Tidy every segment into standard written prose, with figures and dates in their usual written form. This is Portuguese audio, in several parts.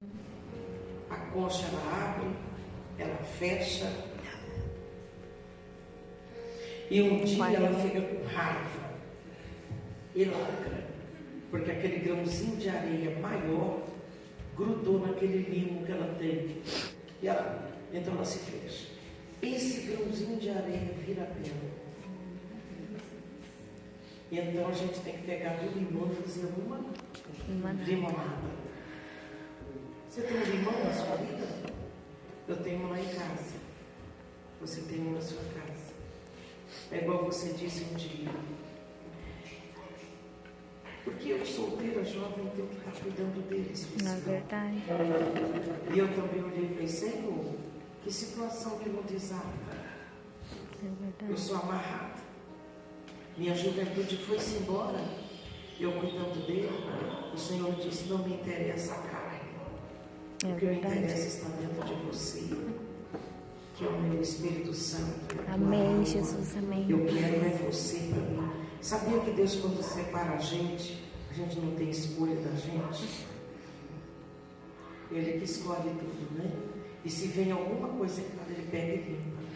A concha ela abre, ela fecha. E um dia ela fica com raiva e larga, porque aquele grãozinho de areia maior grudou naquele limo que ela tem. E ela, então ela se fecha. Esse grãozinho de areia vira pedra. Então a gente tem que pegar do limão e fazer uma limonada. Você tem um limão na sua vida? Eu tenho um lá em casa. Você tem um na sua casa. É igual você disse um dia. Porque eu, solteira, jovem, tenho que estar cuidando deles. Na verdade. E eu também olhei e falei, Senhor, que situação que não desata. É verdade. Eu sou amarrada. Minha juventude foi-se embora. Eu cuidando dele. O Senhor disse, não me interessa a carne. É o que verdade. me interessa está dentro de você. Que é o meu Espírito Santo. Amém, Jesus, amém. Eu quero é você para mim. Sabia que Deus, quando separa a gente não tem escolha da gente? Ele que escolhe tudo, né? E se vem alguma coisa errada, ele pega e limpa.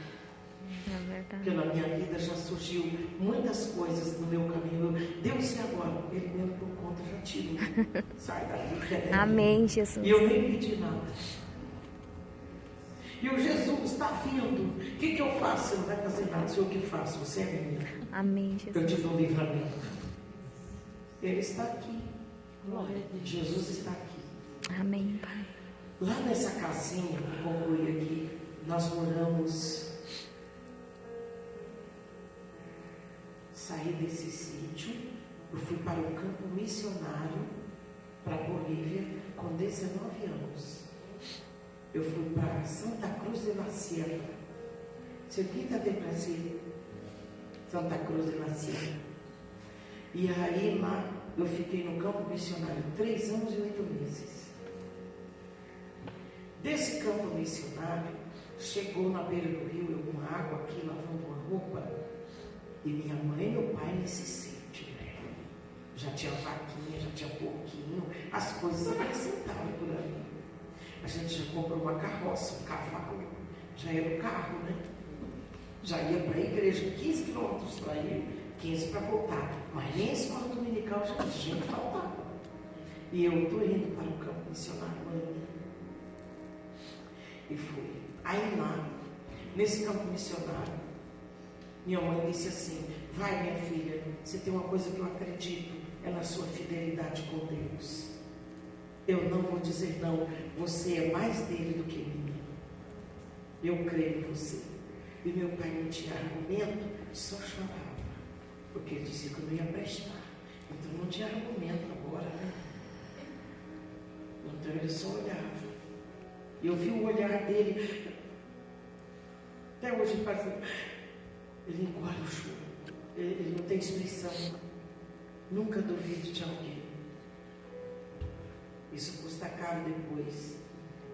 É verdade. Porque na minha vida já surgiu muitas coisas no meu caminho. Deus, e agora? Ele mesmo por conta já tirou. Sai daí. Amém, Jesus. E eu nem pedi nada. E o Jesus está vindo. O que eu faço? Você não vai fazer nada. Sou eu que faço. Você é minha. Amém, Eu Jesus. te dou livramento. Ele está aqui. Jesus está aqui. Amém, Pai. Lá nessa casinha, que conclui aqui, nós moramos. Saí desse sítio. Eu fui para o campo missionário, para a Bolívia, com 19 anos. Eu fui para Santa Cruz de la Sierra. Cerquita de Brasil. Santa Cruz de la Sierra. E aí lá eu fiquei no campo missionário 3 anos e 8 meses. Desse campo missionário, chegou na beira do rio, eu com água aqui, lavando uma roupa. E minha mãe e meu pai nesse sítio, né? Já tinha vaquinha, já tinha porquinho, as coisas acrescentavam por ali. A gente já comprou uma carroça, um cavalo, já era um carro, né? Já ia para a igreja, 15 quilômetros para ir, 15 para voltar. Mas nem a escola dominical já tinha que faltar. E eu estou indo para o campo missionário amanhã. E fui. Aí lá, nesse campo missionário, minha mãe disse assim, vai minha filha, você tem uma coisa que eu acredito, é na sua fidelidade com Deus. Eu não vou dizer não, você é mais dele do que minha. Eu creio em você. E meu pai não tinha argumento, só chorava. Porque ele dizia que eu não ia prestar. Então não tinha argumento agora, né? Então ele só olhava. E eu vi o olhar dele. Até hoje faz. Ele engole o choro. Ele não tem expressão. Nunca duvide de alguém. Isso custa caro depois.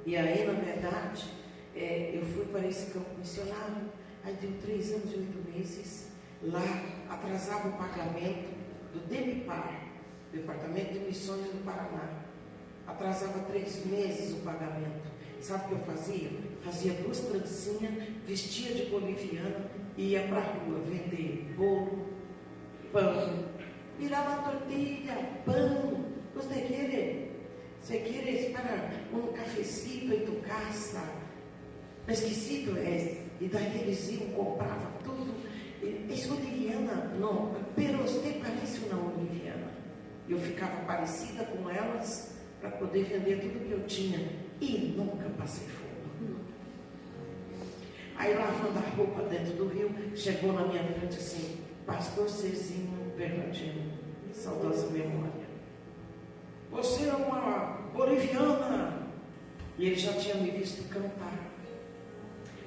E aí, na verdade, eu fui para esse campo missionário. Aí deu 3 anos e 8 meses. Lá atrasava o pagamento do DEMIPAR, Departamento de Missões do Paraná. Atrasava 3 meses o pagamento. Sabe o que eu fazia? Fazia 2 trancinhas, vestia de boliviana e ia para a rua vender bolo, pão. Virava tortilha, pão. Você quer? Se quieres para um cafecito em tu casa, exquisito é. E daí eles iam, compravam tudo. É boliviana? Não, pero você parece uma boliviana. Eu ficava parecida com elas para poder vender tudo que eu tinha. E nunca passei fome. Aí lavando a roupa dentro do rio, chegou na minha frente assim, Pastor Cezinho Bernardino, saudosa memória. Você é uma boliviana. E ele já tinha me visto cantar.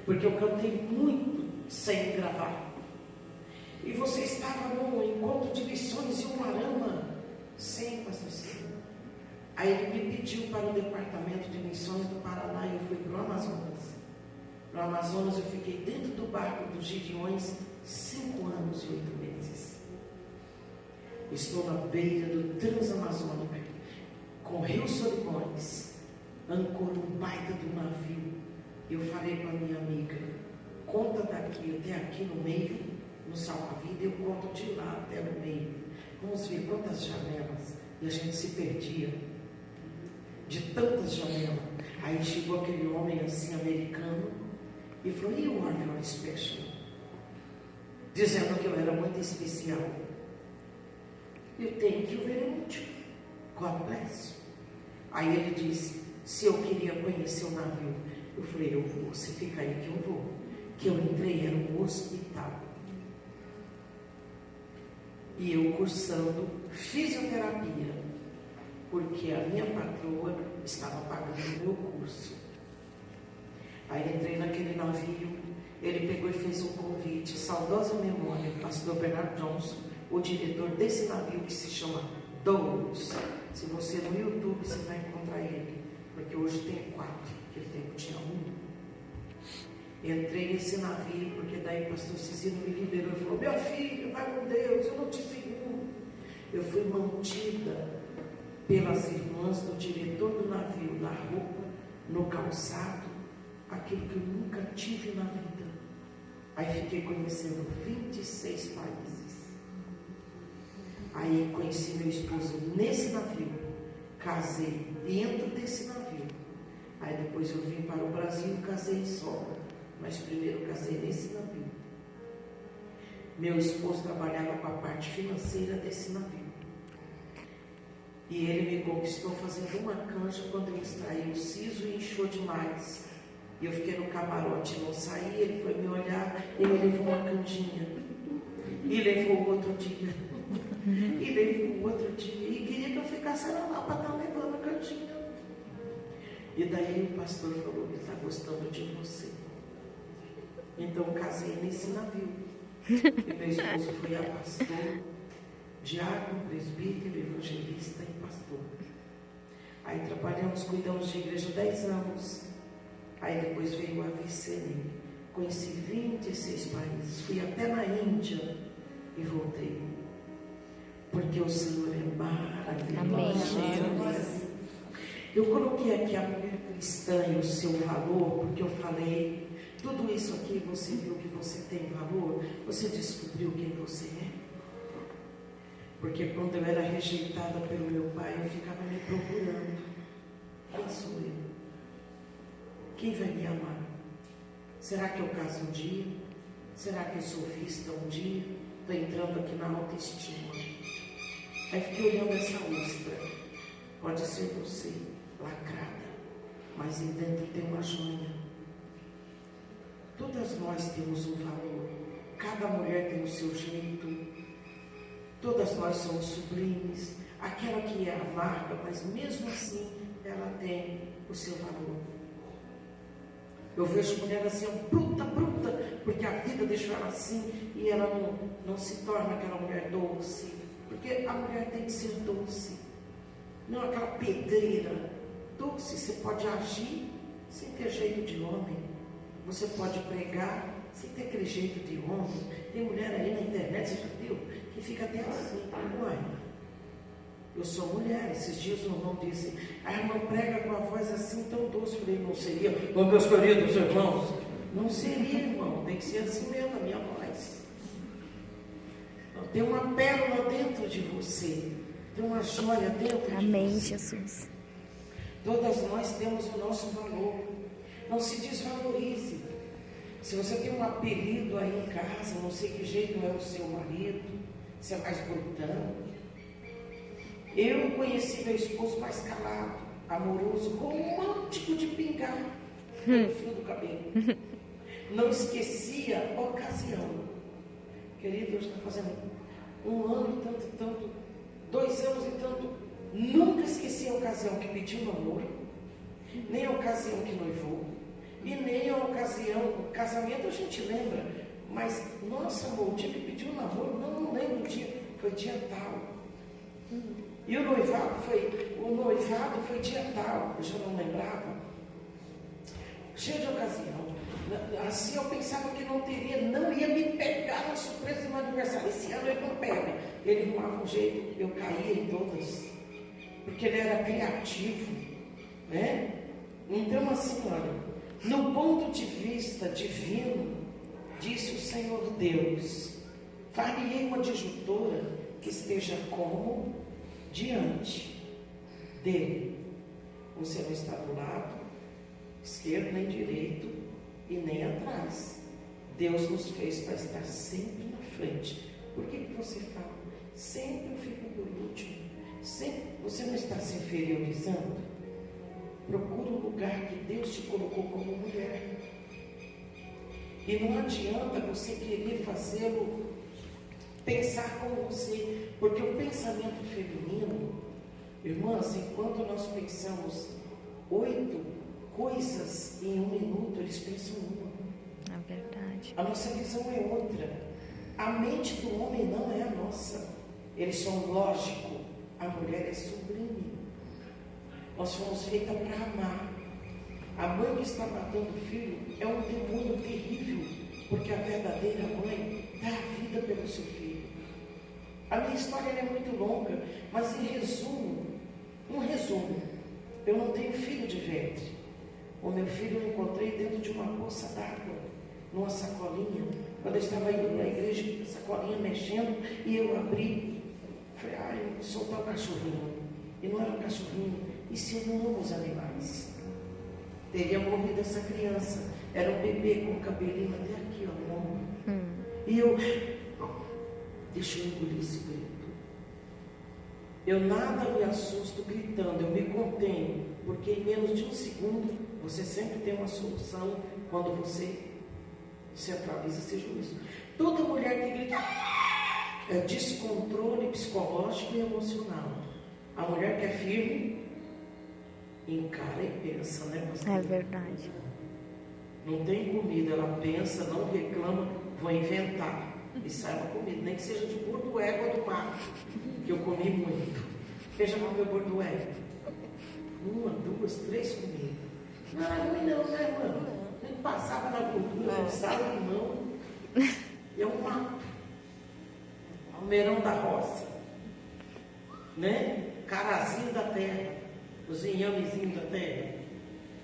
Porque eu cantei muito sem gravar. E você estava num encontro de missões em Umarama. Sim, pastor Ciro. Aí ele me pediu para o departamento de missões do Paraná e eu fui para o Amazonas. No Amazonas eu fiquei dentro do barco dos Gideões 5 anos e 8 meses. Estou na beira do Transamazônica, com Rio Solimões, ancorou um baita do navio. Eu falei com a minha amiga, conta daqui até aqui no meio, no salva-vida, eu conto de lá até no meio. Vamos ver quantas janelas. E a gente se perdia de tantas janelas. Aí chegou aquele homem assim, americano, e falou, you are very special. Dizendo que eu era muito especial. You thank you very much. God bless. Aí ele disse, se eu queria conhecer o navio, eu falei, eu vou, você fica aí que eu vou. Que eu entrei, era um hospital. E eu cursando fisioterapia, porque a minha patroa estava pagando o meu curso. Aí entrei naquele navio, ele pegou e fez um convite, saudosa memória, o pastor Bernard Johnson, o diretor desse navio que se chama Douglas. Se você no YouTube, você vai encontrar ele, porque hoje tem 4, naquele tempo tinha 1. Entrei nesse navio, porque daí o pastor Cicino me liberou e falou, meu filho, vai com Deus, eu não te seguro. Eu fui mantida pelas irmãs do diretor do navio, na roupa, no calçado, aquilo que eu nunca tive na vida. Aí fiquei conhecendo 26 países. Aí conheci meu esposo nesse navio, casei dentro desse navio. Aí depois eu vim para o Brasil e casei em Sobra. Mas primeiro casei nesse navio. Meu esposo trabalhava com a parte financeira desse navio. E ele me conquistou fazendo uma canja quando eu extraí o siso e inchou demais. E eu fiquei no camarote e não saí, ele foi me olhar, ele levou uma canjinha. E levou outro dia. E levou outro dia. E queria que eu ficasse lá para estar levando a canjinha. E daí o pastor falou, ele está gostando de você. Então casei nesse navio. E meu esposo foi a pastor, diácono, presbítero, evangelista e pastor. Aí trabalhamos, cuidamos de igreja 10 anos. Aí depois veio a VCN. Conheci 26 países. Fui até na Índia e voltei. Porque o Senhor é maravilhoso. Amém. Eu coloquei aqui a mulher cristã e o seu valor, porque eu falei, tudo isso aqui você viu que você tem valor, você descobriu quem você é. Porque quando eu era rejeitada pelo meu pai, eu ficava me procurando. Quem sou eu? Quem vai me amar? Será que eu caso um dia? Será que eu sou vista um dia? Estou entrando aqui na autoestima. Aí fiquei olhando essa ostra. Pode ser você, lacrada, mas em dentro tem uma joia. Todas nós temos um valor. Cada mulher tem o seu jeito. Todas nós somos sublimes. Aquela que é amarga, mas mesmo assim ela tem o seu valor. Eu vejo mulher assim, bruta, porque a vida deixou ela assim e ela não se torna aquela mulher doce. Porque a mulher tem que ser doce. Não aquela pedreira. Doce, você pode agir sem ter jeito de homem. Você pode pregar sem ter aquele jeito de homem. Tem mulher aí na internet, você já viu? Que fica até assim. Uai, eu sou mulher. Esses dias o irmão disse, a irmã prega com a voz assim tão doce. Eu falei, não seria? Ô meus queridos irmãos, não seria, irmão. Tem que ser assim mesmo a minha voz. Tem uma pérola dentro de você. Tem uma joia dentro de você. Amém, Jesus. Todas nós temos o nosso valor. Não se desvalorize. Se você tem um apelido aí em casa, não sei que jeito é o seu marido, se é mais brutão. Eu conheci meu esposo mais calado, amoroso, romântico de pingar no fio do cabelo. Não esquecia a ocasião. Querido, hoje está fazendo 1 ano e tanto, 2 anos e tanto. Nunca esqueci a ocasião que pediu namoro, nem a ocasião que noivou, e nem a ocasião, o casamento a gente lembra, mas, nossa amor, o dia que pediu namoro, não lembro o dia, foi dia tal. E o noivado foi dia tal, eu já não lembrava. Cheio de ocasião. Assim eu pensava que não ia me pegar na surpresa do meu aniversário. Esse ano ele não pega. Ele arrumava um jeito, eu caía em todas. Porque ele era criativo, né? Então, assim, olha, no ponto de vista divino, disse o Senhor Deus, farei uma disjuntora que esteja como diante dele. Você não está do lado esquerdo nem direito e nem atrás. Deus nos fez para estar sempre na frente. Por que você fala? Sempre eu fico por último. Sempre. Você não está se inferiorizando? Procura um lugar que Deus te colocou como mulher. E não adianta você querer fazê-lo pensar como você, porque o pensamento feminino, irmãs, enquanto nós pensamos 8 coisas em 1 minuto, eles pensam uma. É verdade. A nossa visão é outra. A mente do homem não é a nossa. Eles são lógicos. A mulher é sublime. Nós fomos feitas para amar. A mãe que está matando o filho é um demônio terrível, porque a verdadeira mãe dá a vida pelo seu filho. A minha história é muito longa, mas em resumo, eu não tenho filho de ventre. O meu filho eu encontrei dentro de uma poça d'água, numa sacolinha. Quando eu estava indo na igreja, a sacolinha mexendo, e eu abri. Falei, eu vou soltar o cachorrinho. E não era um cachorrinho. E se eu não amo os animais? Teria morrido essa criança. Era um bebê com o cabelinho até aqui, ó, no ombro. E eu, deixa eu engolir esse grito. Eu nada me assusto gritando, eu me contenho. Porque em menos de 1 segundo, você sempre tem uma solução quando você centraliza seu juízo. Toda mulher que grita é descontrole psicológico e emocional. A mulher que é firme, encara e pensa, né, pastor? É verdade. Não tem comida, ela pensa, não reclama, vou inventar. E sai uma comida, nem que seja de bordoégua do mato, que eu comi muito. Veja como eu bordoégua. 1, 2, 3 comidas. Não era ruim não, né, mano? A gente passava na gordura, com sal e limão. É um mato. Almeirão da roça. Né? Carazinho da terra. Os inhamezinhos da terra.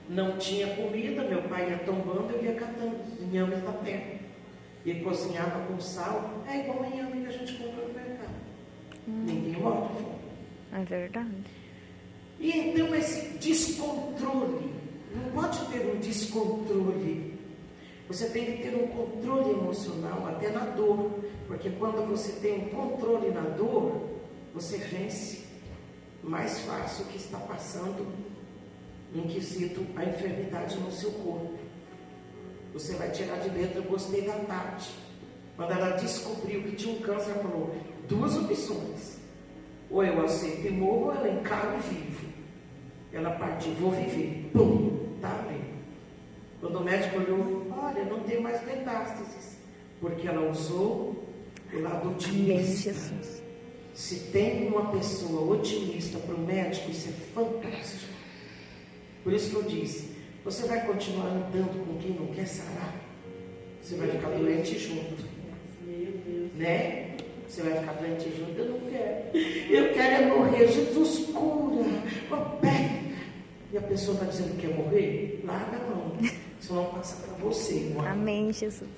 Não tinha comida, meu pai ia tombando, eu ia catando os inhames da terra. E cozinhava com sal. É igual o inhame que a gente compra no mercado. Ninguém morre de fome. É verdade. E então esse descontrole, não pode ter um descontrole. Você tem que ter um controle emocional até na dor. Porque quando você tem um controle na dor, você vence mais fácil o que está passando em quesito a enfermidade no seu corpo. Você vai tirar de letra, eu gostei da Tati. Quando ela descobriu que tinha um câncer, ela falou, 2 opções. Ou eu aceito e morro, ou eu encaro e vivo. Ela partiu, vou viver. Pum, tá bem. Quando o médico olhou, olha, não tem mais metástases. Porque ela usou o lado otimista. Jesus. Se tem uma pessoa otimista para o médico, isso é fantástico. Por isso que eu disse, você vai continuar andando com quem não quer sarar? Você vai ficar doente junto. Né? Você vai ficar doente junto? Eu não quero. Eu quero é morrer. Jesus cura. Pega. E a pessoa está dizendo que quer morrer? Larga a mão. Senão passa para você, irmão. Amém, Jesus.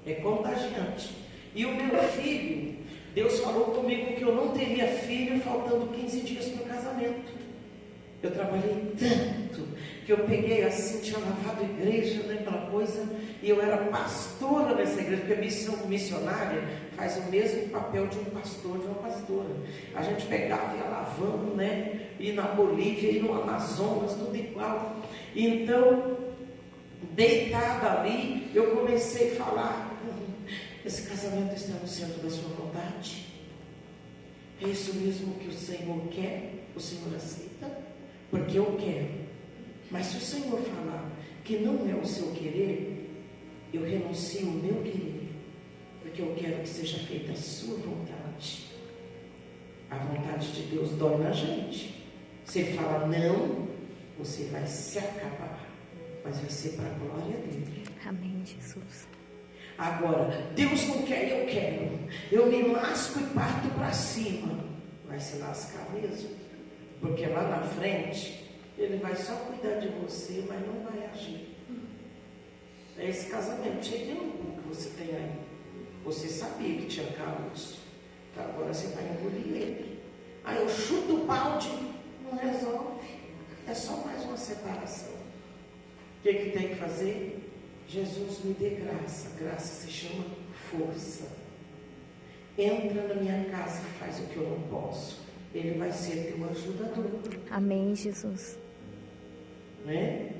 É contagiante. E o meu filho, Deus falou comigo que eu não teria filho faltando 15 dias para o casamento. Eu trabalhei tanto que eu peguei assim, tinha lavado igreja, né, aquela coisa, e eu era pastora nessa igreja, porque a missão missionária faz o mesmo papel de um pastor, de uma pastora. A gente pegava e ia lavando, né, e na Bolívia, e no Amazonas, tudo igual. Então, deitada ali, eu comecei a falar, esse casamento está no centro da sua vontade? É isso mesmo que o Senhor quer? O Senhor aceita? Porque eu quero. Mas se o Senhor falar que não é o seu querer, eu renuncio o meu querer, porque eu quero que seja feita a sua vontade. A vontade de Deus dói na gente. Se Ele falar não, você vai se acabar, mas vai ser para a glória dele. Amém, Jesus. Agora, Deus não quer, eu quero. Eu me lasco e parto para cima. Vai se lascar mesmo? Porque lá na frente, Ele vai só cuidar de você, mas não vai agir. É esse casamento cheio de louco que você tem aí. Você sabia que tinha caos. Agora você vai engolir ele. Aí eu chuto o balde, não resolve. É só mais uma separação. O que tem que fazer? Jesus me dê graça. Graça se chama força. Entra na minha casa e faz o que eu não posso. Ele vai ser teu ajudador. Amém, Jesus. Né?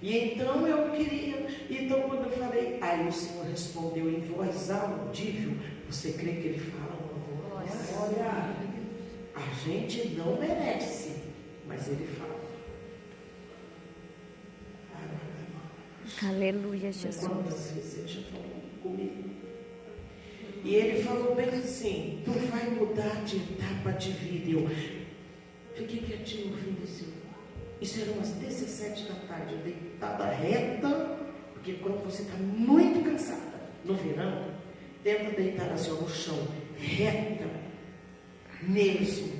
E então eu queria. Então quando eu falei, aí o Senhor respondeu em voz audível. Você crê que Ele fala uma voz? Olha, a gente não merece, mas Ele fala. Aleluia, Jesus. Quantas vezes Ele já falou comigo? E Ele falou bem assim: tu vai mudar de etapa de vida. Eu fiquei quietinho ouvindo isso. Isso era umas 17 da tarde, eu deitada reta, porque quando você está muito cansada, no verão, tenta deitar assim no chão, reta, mesmo,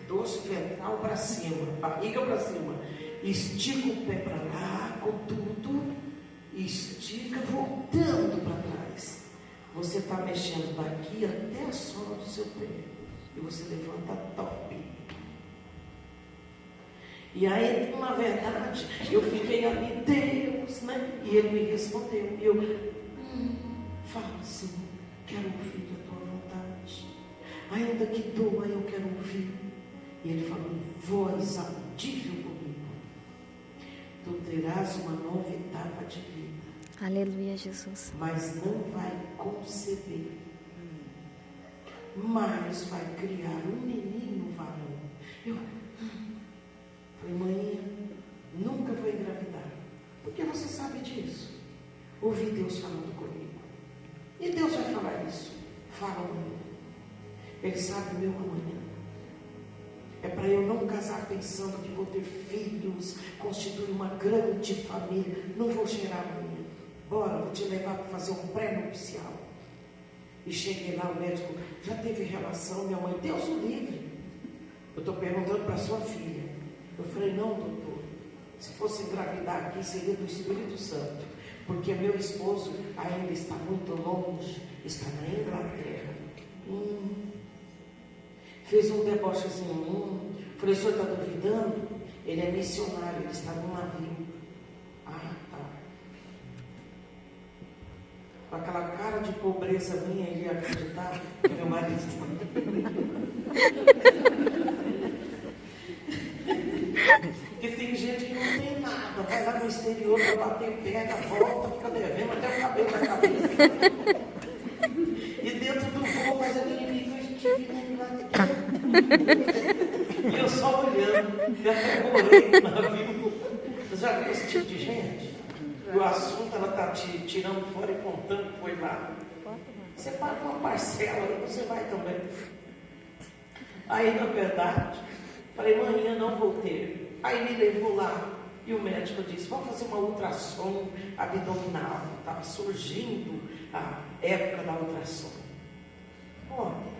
dorso ventral para cima, barriga para cima, estica o pé para lá, com tudo, estica, voltando para trás. Você está mexendo daqui até a sola do seu pé, e você levanta top. E aí, na verdade, eu fiquei ali, Deus, né? E Ele me respondeu. E eu, fala, Senhor, quero ouvir a tua vontade. Ainda que doa, eu quero ouvir. E Ele falou em voz audível comigo: tu terás uma nova etapa de vida. Aleluia, Jesus. Mas não vai conceber. Mas vai criar um menino varão. Eu falei, mãe, nunca vou engravidar. Porque você sabe disso. Ouvi Deus falando comigo. E Deus vai falar isso. Fala comigo. Ele sabe o meu amanhã. É para eu não casar pensando que vou ter filhos, constituir uma grande família. Não vou gerar amanhã. Bora, vou te levar para fazer um pré-nupcial. E cheguei lá, o médico já teve relação, minha mãe, Deus o livre. Eu estou perguntando para sua filha. Eu falei, não, doutor, se fosse engravidar aqui seria do Espírito Santo, porque meu esposo ainda está muito longe, está na Inglaterra. Fez um debochezinho. Falei, o senhor está duvidando? Ele é missionário, ele está num navio. Ah, tá. Com aquela cara de pobreza minha, ele ia acreditar que meu marido Porque tem gente que não tem nada, vai lá no exterior para bater perna, volta, fica devendo até o cabelo da cabeça. E dentro do voo faz aquele nível e eu só olhando, e até morei no navio. Você já viu esse tipo de gente? O assunto ela está te tirando fora e contando que foi lá. Você paga uma parcela e você vai também. Aí, na verdade, falei, amanhã não vou ter. Aí me levou lá e o médico disse, vamos fazer uma ultrassom abdominal. Estava surgindo a época da ultrassom. Olha,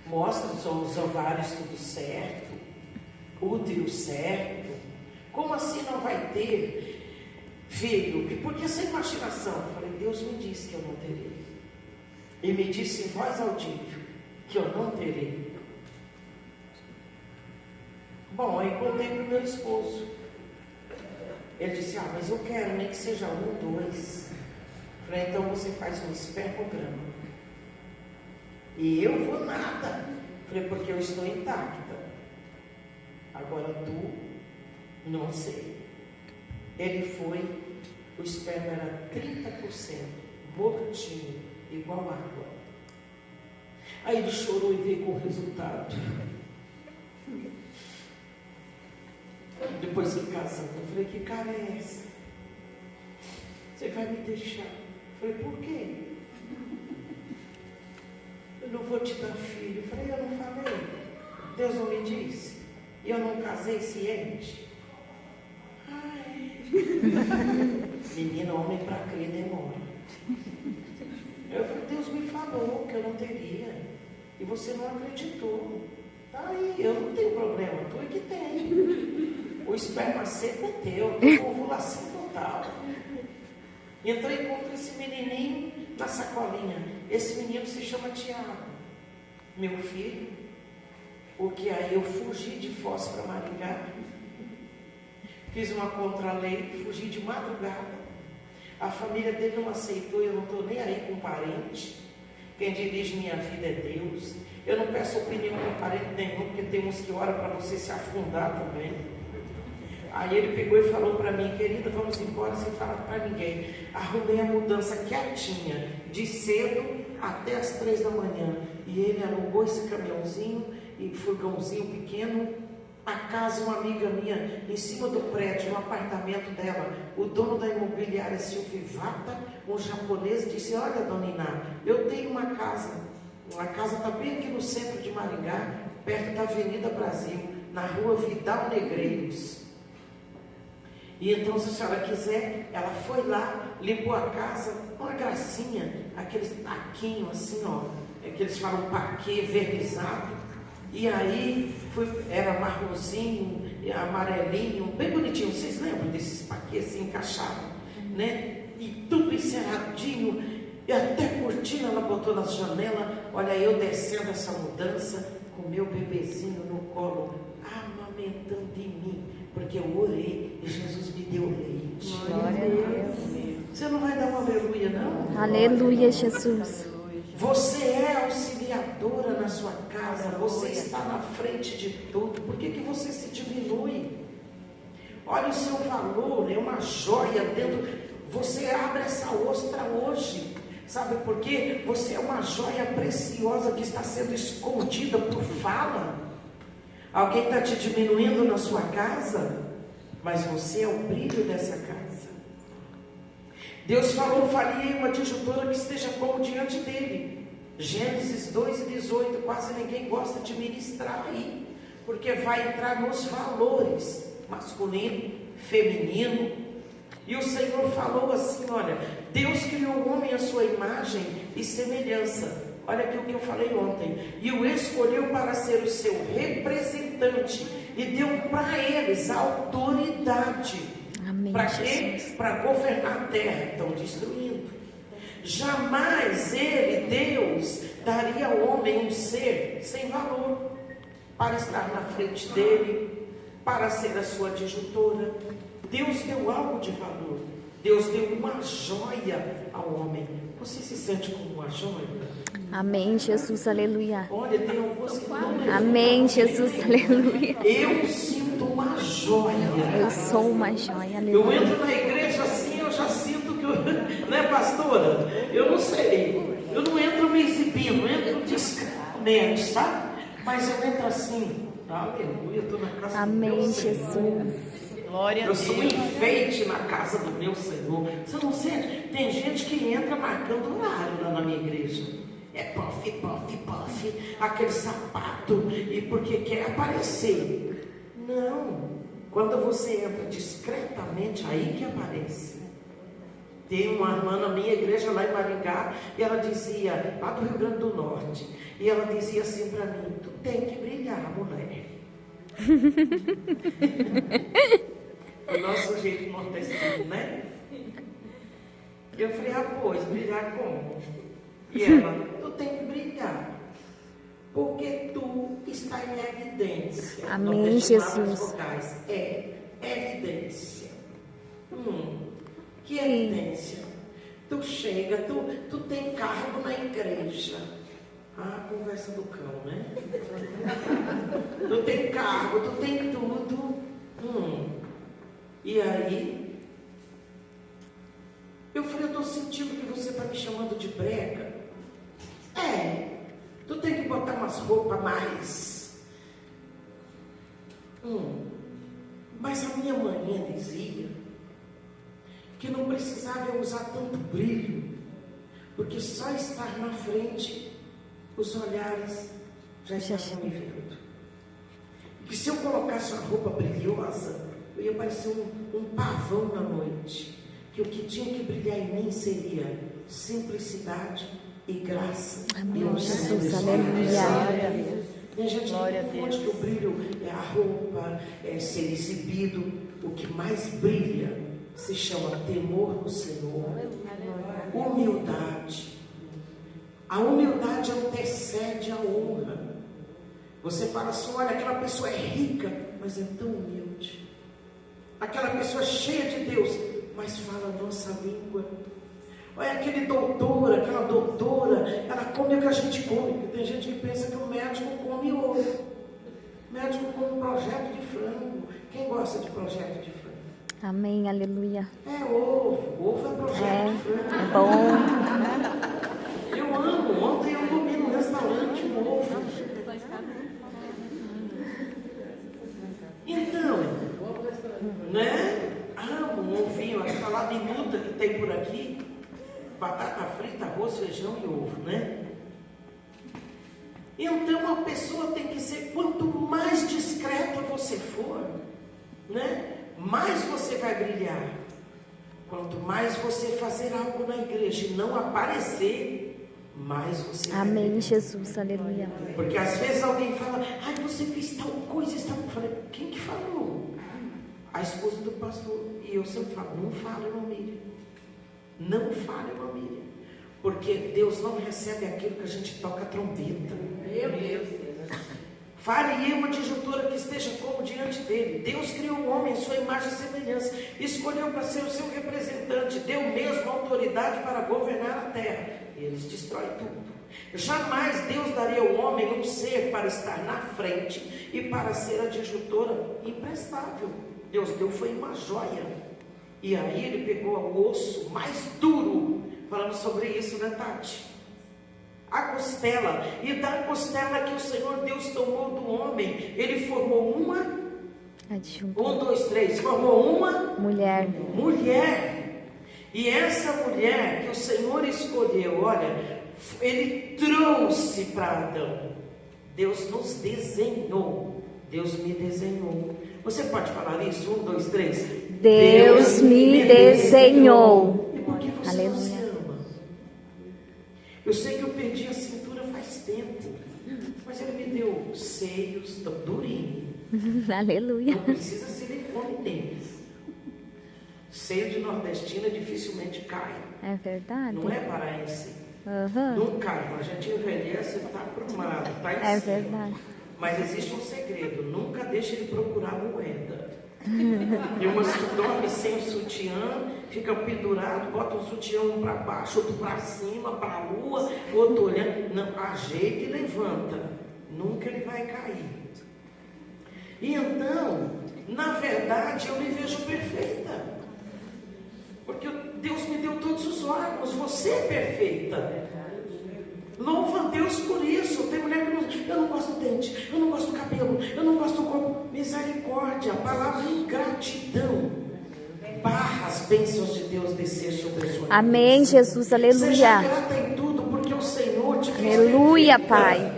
mostra os ovários tudo certo, útero certo. Como assim não vai ter filho? E por que essa imaginação? Eu falei, Deus me disse que eu não terei. E me disse em voz audível que eu não terei. Bom, aí contei para o meu esposo. Ele disse, mas eu quero, nem que seja 1, 2. Falei, então você faz um espermograma. E eu vou nada. Falei, porque eu estou intacta. Agora tu, não sei. Ele foi, o esperma era 30%, mortinho, igual água. Aí ele chorou e veio com o resultado. Depois que casamos, eu falei, que cara é essa? Você vai me deixar? Eu falei, por quê? Eu não vou te dar filho. Eu falei, eu não falei. Deus não me disse. E eu não casei ciente. Ai. Menino, homem para crer demora. Eu falei, Deus me falou que eu não teria. E você não acreditou. Aí eu não tenho problema, tu é que tem. O esperma seco é teu, tem ovulação total. Então eu encontro esse menininho na sacolinha. Esse menino se chama Tiago, meu filho. Porque aí eu fugi de Foz para Maringá, fiz uma contra-lei, fugi de madrugada. A família dele não aceitou, eu não estou nem aí com parente. Quem dirige minha vida é Deus. Eu não peço opinião de parente nenhum, porque tem uns que oram para você se afundar também. Aí ele pegou e falou para mim: querida, vamos embora sem falar para ninguém. Arrumei a mudança quietinha, de cedo até as 3 da manhã. E ele alugou esse caminhãozinho e furgãozinho pequeno. A casa, uma amiga minha, em cima do prédio, no apartamento dela, o dono da imobiliária Silvivata, um japonês, disse: olha, dona Iná, eu tenho uma casa está bem aqui no centro de Maringá, perto da Avenida Brasil, na rua Vidal Negreiros. E então, se a senhora quiser, ela foi lá, limpou a casa, uma gracinha, aqueles taquinhos assim, ó, que eles falam paquê vernizado. E aí era marronzinho, amarelinho, bem bonitinho. Vocês lembram desses paquês assim encaixados, né? E tudo encerradinho, e até cortina ela botou nas janelas. Olha, eu descendo essa mudança com meu bebezinho no colo, amamentando em mim, porque eu orei e Jesus me deu leite. Glória a Deus. Você não vai dar uma aleluia, não? Aleluia, Jesus. Você é auxiliadora na sua casa, você está na frente de tudo. Por que você se diminui? Olha o seu valor, é uma joia dentro. Você abre essa ostra hoje. Sabe por quê? Você é uma joia preciosa que está sendo escondida por fala. Alguém está te diminuindo na sua casa, mas você é o brilho dessa casa. Deus falou: faria uma disjuntora que esteja como diante dele. Gênesis 2:18, quase ninguém gosta de ministrar aí, porque vai entrar nos valores masculino, feminino. E o Senhor falou assim: olha, Deus criou o homem à sua imagem e semelhança. Olha aqui o que eu falei ontem. E o escolheu para ser o seu representante e deu para eles a autoridade. Para quê? Para governar a terra. Estão destruindo. Jamais ele, Deus, daria ao homem um ser sem valor para estar na frente dele, para ser a sua disjuntora. Deus deu algo de valor. Deus deu uma joia ao homem. Você se sente como uma joia? Amém, Jesus, aleluia. Olha, tem algumas que não. Amém, Jesus, aleluia. Eu sinto uma joia. Eu sou uma joia, Eu aleluia. entro na igreja assim, eu já sinto que eu, né, pastora? Eu não sei. Eu não entro me exibindo, eu entro discretamente, sabe? Mas eu entro assim. Aleluia, eu estou na casa do meu Amém, Senhor. Jesus. Glória a Eu Deus. sou um enfeite na casa do meu Senhor. Você não sente? Tem gente que entra marcando horário lá na minha igreja. É puff, puff, puff, aquele sapato, e porque quer aparecer. Não. Quando você entra discretamente, aí que aparece. Tem uma irmã na minha igreja lá em Maringá, e ela dizia, lá do Rio Grande do Norte, e ela dizia assim para mim: tu tem que brilhar, mulher. O nosso jeito nordestino, né? Eu falei: ah, pois, brilhar como? E ela: tu tem que brilhar, porque tu está em evidência. Amém, Jesus. Vocais. É evidência. Que evidência? Tu chega, tu tem cargo na igreja. Ah, conversa do cão, né? Tu tem cargo, tu tem tudo. E aí, eu falei: eu estou sentindo que você está me chamando de brega. Tu tem que botar umas roupas mais. Mas a minha mãe dizia que não precisava eu usar tanto brilho, porque só estar na frente, os olhares já estavam me vendo. E que se eu colocasse uma roupa brilhosa, eu ia parecer um pavão na noite. Que o que tinha que brilhar em mim seria simplicidade e graça. Amém, Jesus, aleluia. Tem gente que confunde que o brilho é a roupa, é ser exibido. O que mais brilha se chama temor no Senhor, humildade. A humildade antecede a honra. Você fala assim, olha, aquela pessoa é rica, mas é tão humilde. Aquela pessoa é cheia de Deus, mas fala a nossa língua. Olha aquele doutor, aquela doutora, ela come o que a gente come. Porque tem gente que pensa que o médico come ovo. O médico come projeto de frango. Quem gosta de projeto de frango? Amém, aleluia. É ovo. Ovo é projeto de frango. É bom. Eu amo. Ontem eu comi no restaurante um ovo. Então, né? Amo um ovinho, aquela minuta que tem por aqui. Batata frita, arroz, feijão e ovo, né? Então a pessoa tem que ser, quanto mais discreta você for, né? Mais você vai brilhar. Quanto mais você fazer algo na igreja e não aparecer, mais você vai brilhar. Amém, Jesus, aleluia. Porque às vezes alguém fala, ai, você fez tal coisa, eu falei, quem que falou? A esposa do pastor. E eu sempre falo, não fale, irmã Miriam. Não fale, irmã Miriam. Porque Deus não recebe aquilo que a gente toca a trombeta. Meu Deus. Fale uma disjuntora que esteja como diante dele. Deus criou o homem em sua imagem e semelhança. Escolheu para ser o seu representante. Deu mesmo autoridade para governar a terra. Eles destroem tudo. Jamais Deus daria ao homem um ser para estar na frente e para ser a disjuntora imprestável. Deus deu foi uma joia. E aí ele pegou o osso mais duro, falando sobre isso, né, Tati? A costela, e da costela que o Senhor Deus tomou do homem, ele formou uma, 1, 2, 3, formou uma mulher. E essa mulher que o Senhor escolheu, olha, ele trouxe para Adão. Deus nos desenhou, Deus me desenhou. Você pode falar isso? 1, 2, 3. Deus me desenhou. E por que você Aleluia. não se ama? Eu sei que eu perdi a cintura faz tempo, mas Ele me deu seios tão durinhos. Aleluia. Não precisa silicone neles. Seio de nordestina dificilmente cai. É verdade. Não é paraense. Uhum. Não cai. A gente envelhece e está aprumado, está em É cima. verdade. Mas existe um segredo, nunca deixe ele procurar moeda. E umas que dormem sem o sutiã, ficam pendurados, botam o sutiã um para baixo, outro para cima, para a lua, outro olhando. Não, ajeita e levanta. Nunca ele vai cair. E então, na verdade, eu me vejo perfeita. Porque Deus me deu todos os órgãos, você é perfeita. Louva a Deus por isso. Tem mulher que não diz, eu não gosto do dente, eu não gosto do cabelo, eu não gosto do corpo. Misericórdia, a palavra ingratidão barra as bênçãos de Deus descer sobre a sua vida. Amém, Jesus, aleluia. Seja grata em tudo, porque o Senhor te fez Aleluia, perfeita. Pai.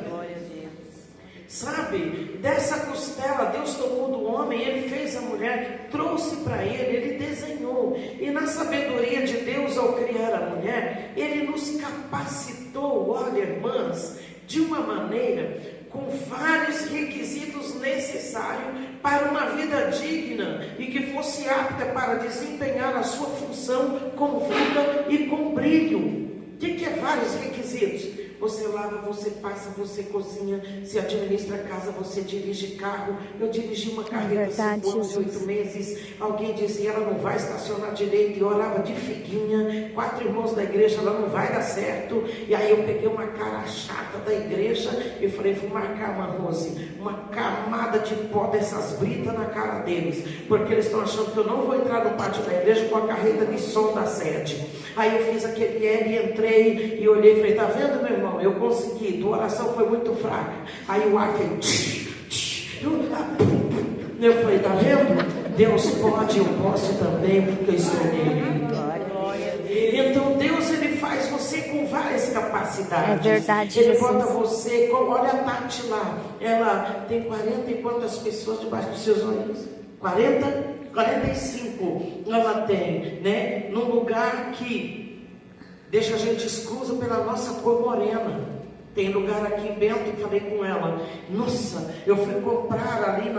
Sabe, dessa costela Deus tomou do homem, Ele fez a mulher, trouxe para Ele desenhou. E na sabedoria de Deus ao criar a mulher, Ele nos capacitou, olha irmãs, de uma maneira, com vários requisitos necessários para uma vida digna e que fosse apta para desempenhar a sua função com vida e com brilho. O que é vários requisitos? Você lava, você passa, você cozinha, você administra a casa, você dirige carro. Eu dirigi uma carreta 5 anos e 8 meses. Alguém dizia, ela não vai estacionar direito. E orava de figuinha. 4 irmãos da igreja, ela não vai dar certo. E aí eu peguei uma cara chata da igreja e falei, vou marcar uma Rose, uma camada de pó dessas britas na cara deles. Porque eles estão achando que eu não vou entrar no pátio da igreja com a carreta de som da sede. Aí eu fiz aquele L, entrei e olhei e falei, tá vendo, meu irmão? Eu consegui, tua oração foi muito fraca. Aí o ar fez eu falei, tá vendo? Deus pode, eu posso também, porque eu estou nele. Então Deus, Ele faz você com várias capacidades. É verdade, Ele Jesus. bota você, olha a Tati lá, ela tem 40 e quantas pessoas debaixo dos seus olhos? 45 ela tem, né? Num lugar que deixa a gente exclusa pela nossa cor morena. Tem lugar aqui em Bento, falei com ela, nossa, eu fui comprar ali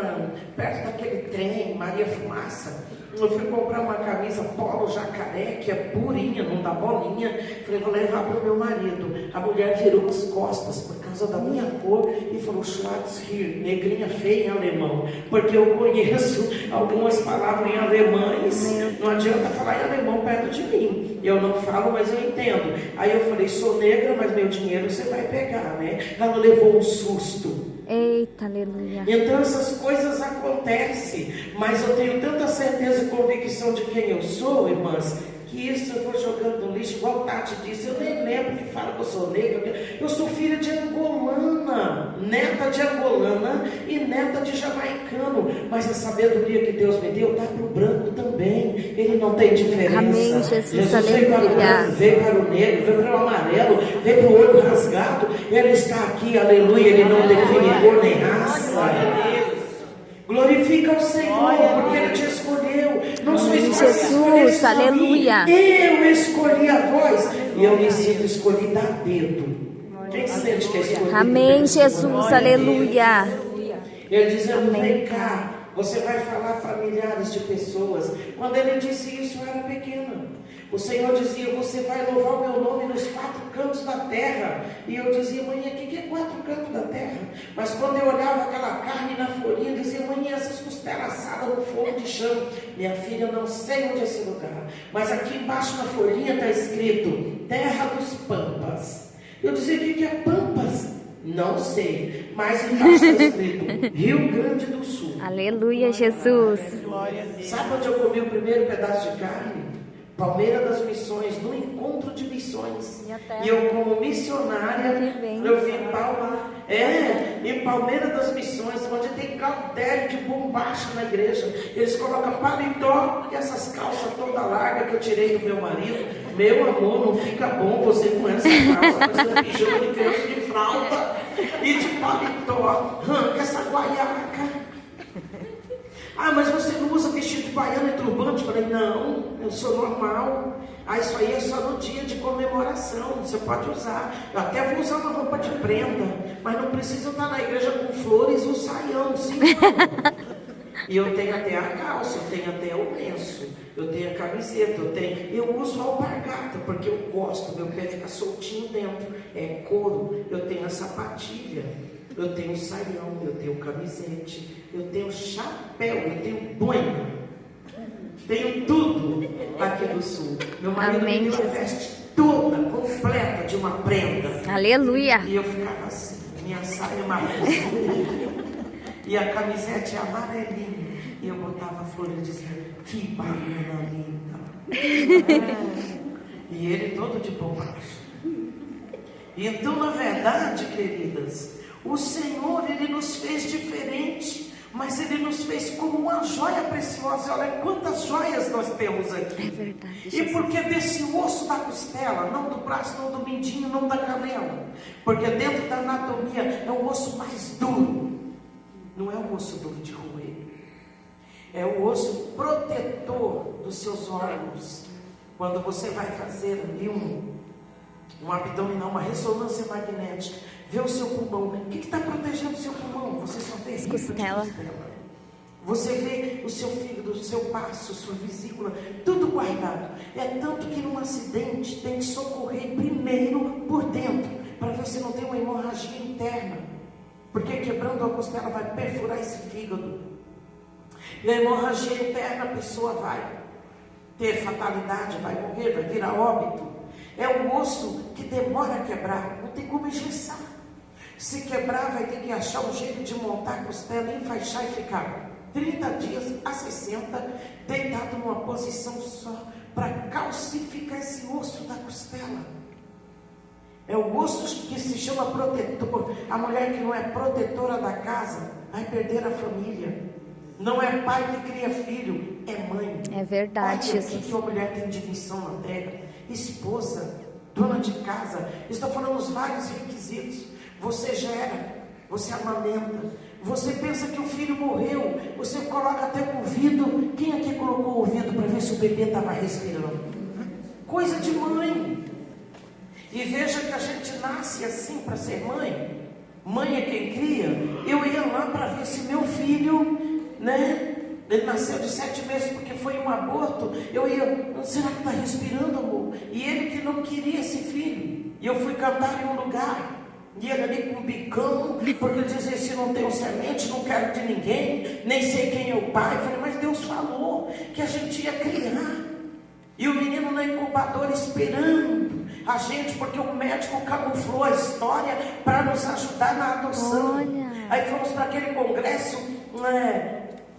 perto daquele trem, Maria Fumaça, eu fui comprar uma camisa polo jacaré, que é purinha, não dá bolinha, falei, vou levar para o meu marido. A mulher virou as costas por causa da minha cor e falou, Schwarzhier, negrinha feia em alemão, porque eu conheço algumas palavras em alemães, não adianta falar em alemão perto de mim, eu não falo, mas eu entendo. Aí eu falei, sou negra, mas meu dinheiro você vai pegar, né? Ela levou um susto. Eita, aleluia. Então essas coisas acontecem, mas eu tenho tanta certeza e convicção de quem eu sou, irmãs, que isso eu vou jogando no lixo, igual Tati disse, eu nem lembro que fala que eu sou negra, eu sou filha de angolana, neta de angolana e neta de jamaicano, mas a sabedoria que Deus me deu dá para o branco também, ele não tem diferença. Amém, Jesus, aleluia. Veio para o branco, veio para o negro, veio para o amarelo, veio para o olho rasgado, ele está aqui, aleluia, ele não define cor nem raça. Glorifica o Senhor, porque Ele te escolheu. Não sou Jesus, aleluia. Eu escolhi a voz e eu me sinto escolhida a dedo. Quem sente que é escolhido? Amém, Jesus, aleluia. Ele dizendo, vem cá, você vai falar para milhares de pessoas. Quando Ele disse isso, eu era pequena. O Senhor dizia, você vai louvar o meu nome nos 4 cantos da terra. E eu dizia, mãe, o que é 4 cantos da terra? Mas quando eu olhava aquela carne na folhinha, eu dizia, mãe, essas costelas assadas no fogo de chão. Minha filha, eu não sei onde é esse lugar. Mas aqui embaixo na folhinha está escrito, terra dos Pampas. Eu dizia, o que é Pampas? Não sei, mas embaixo está escrito, Rio Grande do Sul. Aleluia, Jesus. Sabe onde eu comi o primeiro pedaço de carne? Palmeira das Missões, no encontro de missões. E eu, como missionária, eu vim em Palmeira das Missões, onde tem caldério de bombacha na igreja. Eles colocam paletó e essas calças toda larga que eu tirei do meu marido. Meu amor, não fica bom você com essa calça, com essa pijama de criança de fralda e de paletó. Arranca essa guaiaca. Ah, mas você não usa vestido de baiana e turbante? Eu falei, não, eu sou normal. Ah, isso aí é só no dia de comemoração, você pode usar. Eu até vou usar uma roupa de prenda, mas não precisa estar na igreja com flores e o saião, sim, não. E eu tenho até a calça, eu tenho até o lenço, eu tenho a camiseta, eu uso a alpargata, porque eu gosto, meu pé fica soltinho dentro, é couro, eu tenho a sapatilha. Eu tenho saião, eu tenho camisete, eu tenho chapéu, eu tenho boina, tenho tudo aqui do sul. Meu marido me deu a veste toda, completa de uma prenda. Aleluia. E eu ficava assim, minha saia marronzinha e a camisete amarelinha. E eu botava a flor e dizia, que banana linda. E ele todo de bombacha. E então, na verdade, queridas, o Senhor, Ele nos fez diferente, mas Ele nos fez como uma joia preciosa. Olha quantas joias nós temos aqui. É verdade, e porque desse osso da costela, não do braço, não do mindinho, não da canela, porque dentro da anatomia é o osso mais duro, não é o osso duro de roer, é o osso protetor dos seus órgãos. Quando você vai fazer ali um abdominal, uma ressonância magnética, vê o seu pulmão. O que está protegendo o seu pulmão? Você só vê costela. Você vê o seu fígado, o seu baço, sua vesícula, tudo guardado. É tanto que num acidente tem que socorrer primeiro por dentro, para ver se não tem uma hemorragia interna. Porque quebrando a costela vai perfurar esse fígado. E a hemorragia interna, a pessoa vai ter fatalidade, vai morrer, vai virar óbito. É um osso que demora a quebrar, não tem como engessar. Se quebrar, vai ter que achar um jeito de montar a costela, enfaixar e ficar 30 dias a 60, deitado numa posição só, para calcificar esse osso da costela. É o osso que se chama protetor. A mulher que não é protetora da casa, vai perder a família. Não é pai que cria filho, é mãe. É verdade, Jesus. O que uma mulher tem de missão na terra? Esposa, dona de casa. Estou falando os vários requisitos. Você gera, você amamenta, você pensa que o filho morreu, você coloca até o ouvido. Quem aqui colocou o ouvido para ver se o bebê estava respirando? Coisa de mãe. E veja que a gente nasce assim para ser mãe. Mãe é quem cria. Eu ia lá para ver se meu filho, né? Ele nasceu de 7 meses porque foi um aborto. Eu ia, será que está respirando, amor? E ele que não queria esse filho. E eu fui cantar em um lugar. E ele ali com um bicão, porque ele dizia, se não tenho semente, não quero de ninguém, nem sei quem é o pai. Eu falei, mas Deus falou que a gente ia criar. E o menino na incubadora esperando a gente, porque o médico camuflou a história para nos ajudar na adoção. Olha. Aí fomos para aquele congresso,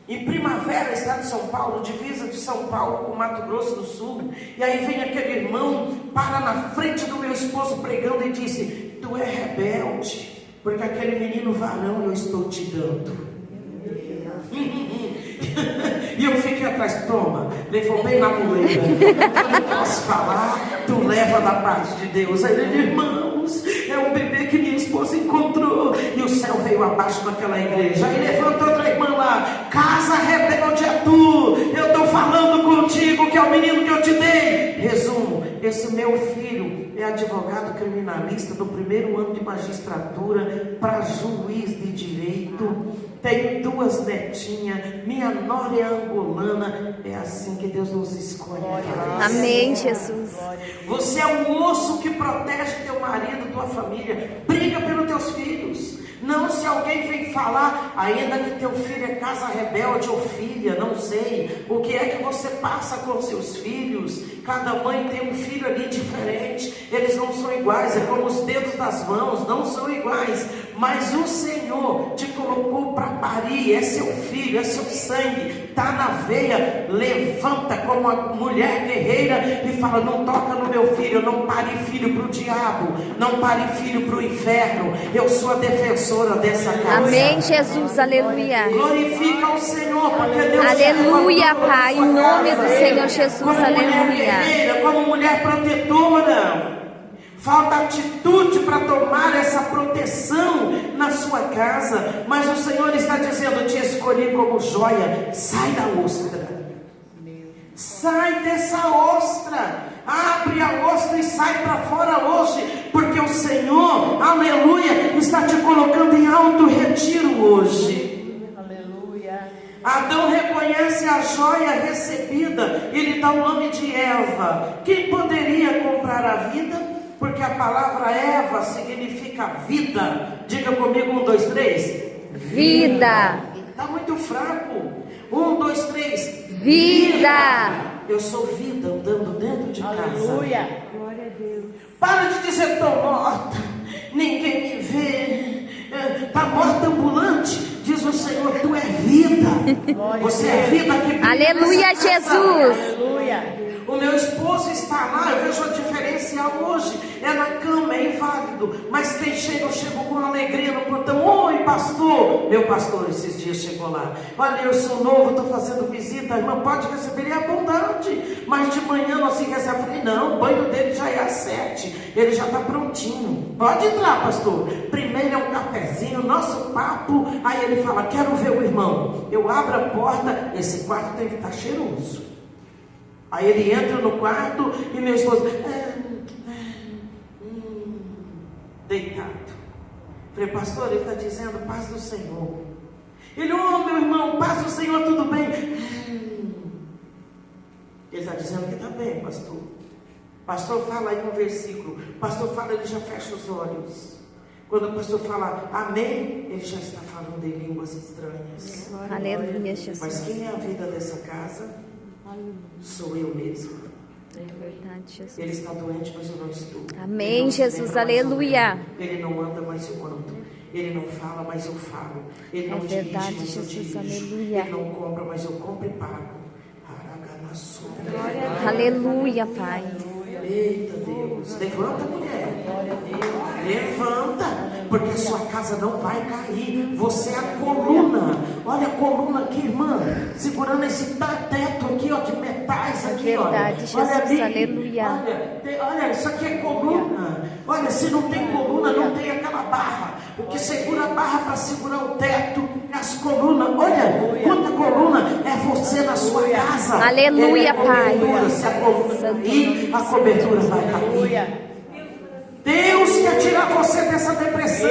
em Primavera, estado de São Paulo, divisa de São Paulo com Mato Grosso do Sul. E aí vem aquele irmão, para na frente do meu esposo pregando e disse, tu é rebelde, porque aquele menino varão eu estou te dando. E eu fiquei atrás, toma, levou bem na muleta. Eu não posso falar, tu leva da parte de Deus. Aí ele, irmãos, é um bebê que minha esposa encontrou. E o céu veio abaixo daquela igreja. Aí levantou outra irmã lá, casa rebelde é tu. Eu estou falando contigo que é o menino que eu te dei. Resumo, esse meu filho é advogado criminalista do 1º ano de magistratura para juiz de direito. Tenho 2 netinhas, minha nora é angolana. É assim que Deus nos escolhe. Amém, Jesus. Você é um osso que protege teu marido, tua família. Briga pelos teus filhos. Não se alguém vem falar, ainda que teu filho é casa rebelde ou filha, não sei. O que é que você passa com seus filhos? Cada mãe tem um filho ali diferente. Eles não são iguais, é como os dedos das mãos, não são iguais. Mas o Senhor te colocou para parir, é seu filho, é seu sangue, está na veia. Levanta como uma mulher guerreira e fala, não toca no meu filho, eu não pare filho para o diabo, não pare filho para o inferno. Eu sou a defensora dessa casa. Amém, Jesus, aleluia. Glorifica o Senhor, porque Deus Aleluia, Pai, em nome do Senhor Jesus, como mulher aleluia. guerreira, como mulher protetora. Falta atitude para tomar essa proteção na sua casa. Mas o Senhor está dizendo, te escolhi como joia. Sai da ostra. Sai dessa ostra. Abre a ostra e sai para fora hoje. Porque o Senhor, aleluia, está te colocando em alto retiro hoje. Aleluia. Adão reconhece a joia recebida. Ele dá o nome de Eva. Quem poderia comprar a vida? Porque a palavra Eva significa vida. Diga comigo, 1, 2, 3. Vida. Está muito fraco. 1, 2, 3. Vida. Eu sou vida andando dentro de casa. Aleluia. Glória a Deus. Para de dizer, estou morta, ninguém me vê. Está morta ambulante. Diz o Senhor, tu é vida. Você é vida que Aleluia, Jesus. Aleluia. O meu esposo está lá, eu vejo a diferencial hoje. É na cama, é inválido. Mas quem chega, eu chego com alegria no portão. Oi, pastor. Meu pastor esses dias chegou lá. Olha, eu sou novo, estou fazendo visita. A irmã pode receber em abundante. Mas de manhã não se recebe. Eu falei, não, o banho dele já é às 7. Ele já está prontinho. Pode entrar, pastor. Primeiro é um cafezinho, nosso papo. Aí ele fala, quero ver o irmão. Eu abro a porta, esse quarto tem que estar cheiroso. Aí ele entra no quarto e meu esposo deitado. Falei, pastor, ele está dizendo paz do Senhor. Ele, meu irmão, paz do Senhor, tudo bem? Ele está dizendo que está bem, pastor. Pastor fala aí um versículo. Pastor fala, ele já fecha os olhos. Quando o pastor fala amém, ele já está falando em línguas estranhas. Aleluia, Jesus. Mas quem é a vida dessa casa? Sou eu mesmo. É verdade, Jesus. Ele está doente, mas eu não estou. Amém, Jesus, aleluia. Ele não anda, mas eu ando. Ele não fala, mas eu falo. Ele não dirige, verdade, mas eu Jesus, dirijo. aleluia. Ele não compra, mas eu compro e pago. Aleluia, Pai. Eita Deus, levanta, mulher. Levanta, porque a sua casa não vai cair. Você é a coluna. Olha a coluna aqui, irmã, segurando esse teto aqui, ó, de metais aqui, verdade, Jesus, olha ali. aleluia. Olha, isso aqui é coluna. Olha, se não tem coluna, não tem aquela barra. O que segura a barra para segurar o teto é as colunas. Olha, quanta coluna é você na sua casa. Aleluia, Pai. Se a coluna cair, a cobertura vai cair. Deus quer tirar você dessa depressão,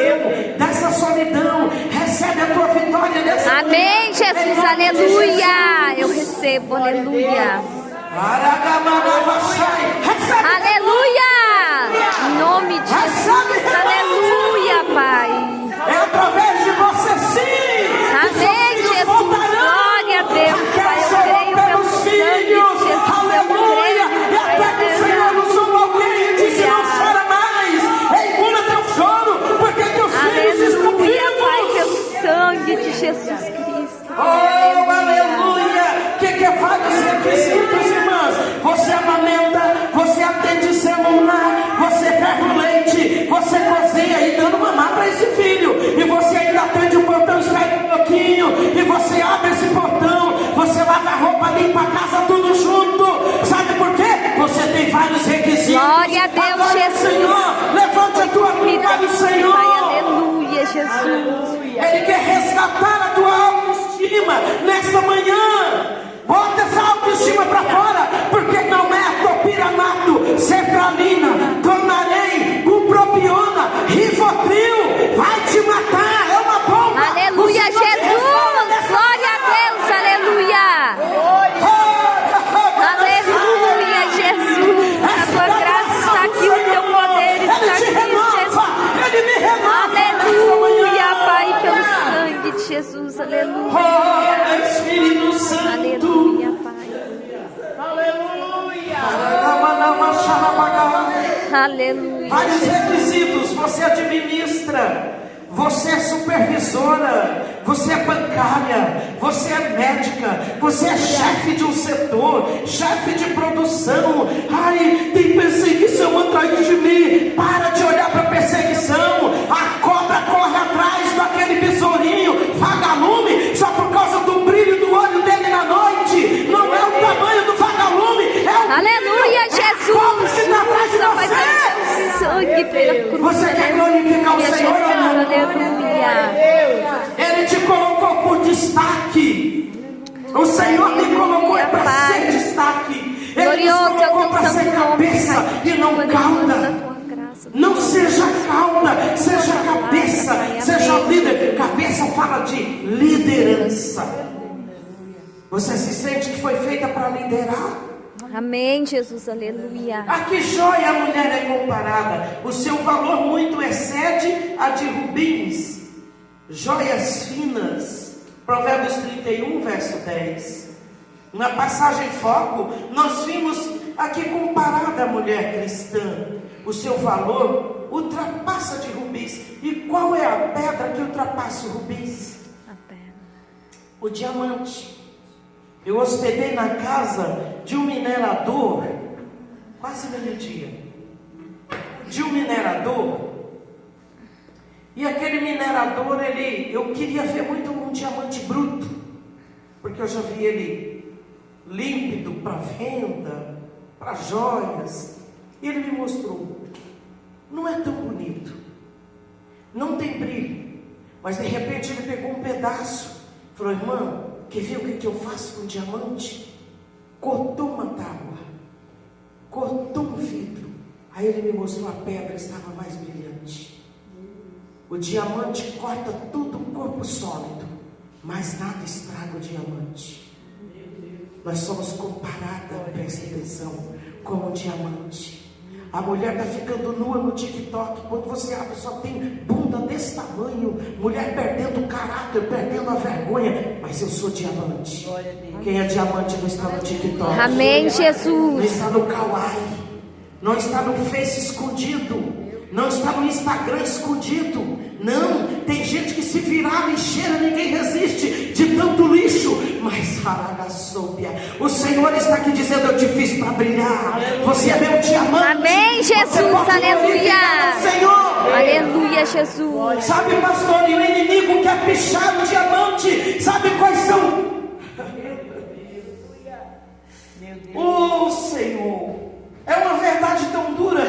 dessa solidão. Recebe a tua vitória nessa manhã. Amém, Jesus, aleluia. Eu recebo, aleluia. Recebe. Aleluia. Em nome de Jesus, aleluia, Pai. É através de você, sim. Amém, Jesus. Glória a Deus, Pai. Eu creio pelo sangue de Jesus. Eu Aleluia. creio, E até que o Senhor nos usou alguém e disse: não chora mais. Engula teu choro, porque teus filhos estão aleluia, Pai, vivos. pelo sangue de Jesus Cristo. Oh, aleluia! O que faz os requisitos, irmãs? Você amamenta, você atende celular, você ferra o leite, você cozinha e dando mamar para esse filho, e você ainda atende o portão, espera um pouquinho, e você abre esse portão, você lava a roupa, limpa a casa, tudo junto. Sabe por quê? Você tem vários requisitos. Glória a Deus, Agora, Jesus. Senhor, levante a tua mão para o Senhor. Pai, aleluia, Jesus. Ele quer resgatar a tua autoestima nesta manhã. Bota essa autoestima para fora, porque não é topiramato, sertralina, clonarém, bupropiona, rivotril, vai te matar, é uma bomba. Aleluia, Jesus. Glória a Deus, aleluia. Aleluia, Jesus. A tua graça está aqui, o teu poder está aqui, Jesus. Ele me renova. Aleluia, Pai, pelo sangue de Jesus, aleluia. Oh, Espírito Santo. Aleluia, Pai. Aleluia. Vários requisitos. Você administra, você é supervisora, você é bancária, você é médica, você é chefe de um setor, chefe de produção. Ai, tem perseguição atrás de mim. Para de olhar para a perseguição. A cobra corre atrás daquele besourinho vagalume só por causa do brilho do olho dele na noite. Não é o tamanho do vagalume, é o Aleluia, Jesus. Nossa, Pai, pelo sangue, pela cruz. Você quer glorificar o Senhor? Aleluia. Ele te colocou por destaque. O Senhor me colocou para ser destaque. Ele Glorioso nos é o colocou teu para ser santo nome, cabeça Pai. e não cauda. Não seja cauda, seja cabeça, seja líder. Cabeça fala de liderança. Você se sente que foi feita para liderar? Amém, Jesus, aleluia. A que joia a mulher é comparada? O seu valor muito excede a de rubins, joias finas. Provérbios 31, verso 10. Na passagem foco, nós vimos aqui comparada a mulher cristã. O seu valor ultrapassa de rubis. E qual é a pedra que ultrapassa o rubis? A pedra. O diamante. Eu hospedei na casa de um minerador, quase meio-dia, de um minerador, e aquele minerador, eu queria ver muito um diamante bruto, porque eu já vi ele límpido para venda, para joias, e ele me mostrou, não é tão bonito, não tem brilho, mas de repente ele pegou um pedaço, falou: irmã, quer ver o que eu faço com diamante? Cortou uma tábua, cortou um vidro, aí ele me mostrou a pedra, estava mais brilhante. O diamante corta tudo o corpo sólido, mas nada estraga o diamante. Nós somos comparadas, presta atenção, com o diamante. A mulher está ficando nua no TikTok. Quando você abre, só tem bunda desse tamanho. Mulher perdendo o caráter, perdendo a vergonha. Mas eu sou diamante. Quem é diamante não está no TikTok. Amém, Não Jesus. está no Kawaii. Não está no Face escondido. Não está no Instagram escondido. Não, tem gente que se virar lixeira, ninguém resiste de tanto lixo. Mas o Senhor está aqui dizendo: eu te fiz para brilhar. Você é meu diamante. Amém, Jesus, aleluia. Senhor. Aleluia, Jesus. Sabe, pastor, e o inimigo quer pichar o diamante. Sabe quais são? Oh, Senhor, é uma verdade tão dura,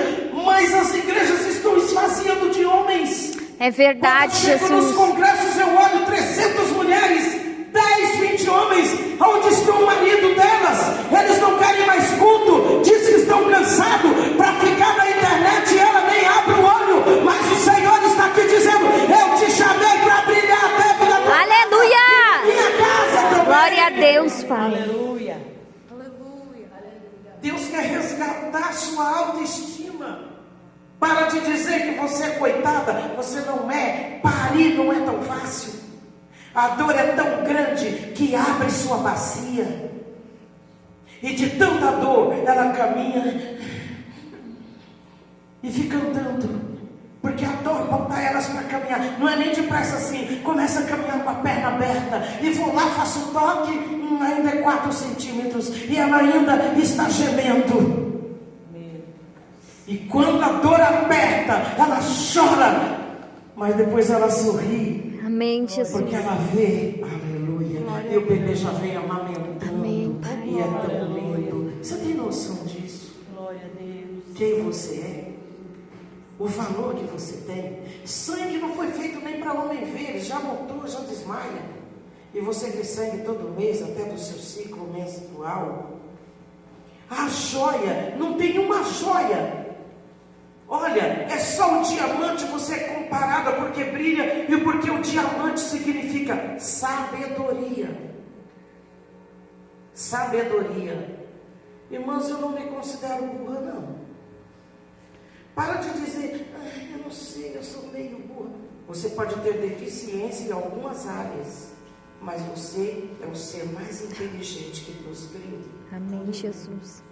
mas as igrejas estão esvaziando de homens. É verdade, Quando eu chego nos Jesus. congressos, eu olho 300 mulheres, 10, 20 homens. Onde está o marido delas? Eles não querem mais culto. Diz que estão cansados para ficar na internet e ela nem abre Deus quer resgatar sua autoestima. Para de dizer que você é coitada. Você não é. Parir não é tão fácil. A dor é tão grande que abre sua bacia. E de tanta dor ela caminha e fica andando. Porque a dor bota elas para caminhar. Não é nem depressa assim. Começa a caminhar com a perna aberta. E vou lá, faço um toque. Ainda é 4 centímetros. E ela ainda está gemendo. E quando a dor aperta, ela chora. Mas depois ela sorri. Amém, Jesus. Porque ela vê, aleluia. E o bebê já vem amamentando. Amém, Pai. E é tão lindo. Você tem noção disso? Glória a Deus. Quem você é? O valor que você tem. Sangue não foi feito nem para homem ver. Ele já montou, já desmaia. E você vê sangue todo mês, até do seu ciclo menstrual. A joia, não tem uma joia. Olha, é só o diamante, você é comparada porque brilha. E porque o diamante significa sabedoria. Sabedoria. Irmãos, eu não me considero burra, não. Para de dizer, eu não sei, eu sou meio burra. Você pode ter deficiência em algumas áreas, mas você é o ser mais inteligente que Deus criou. Amém, Jesus.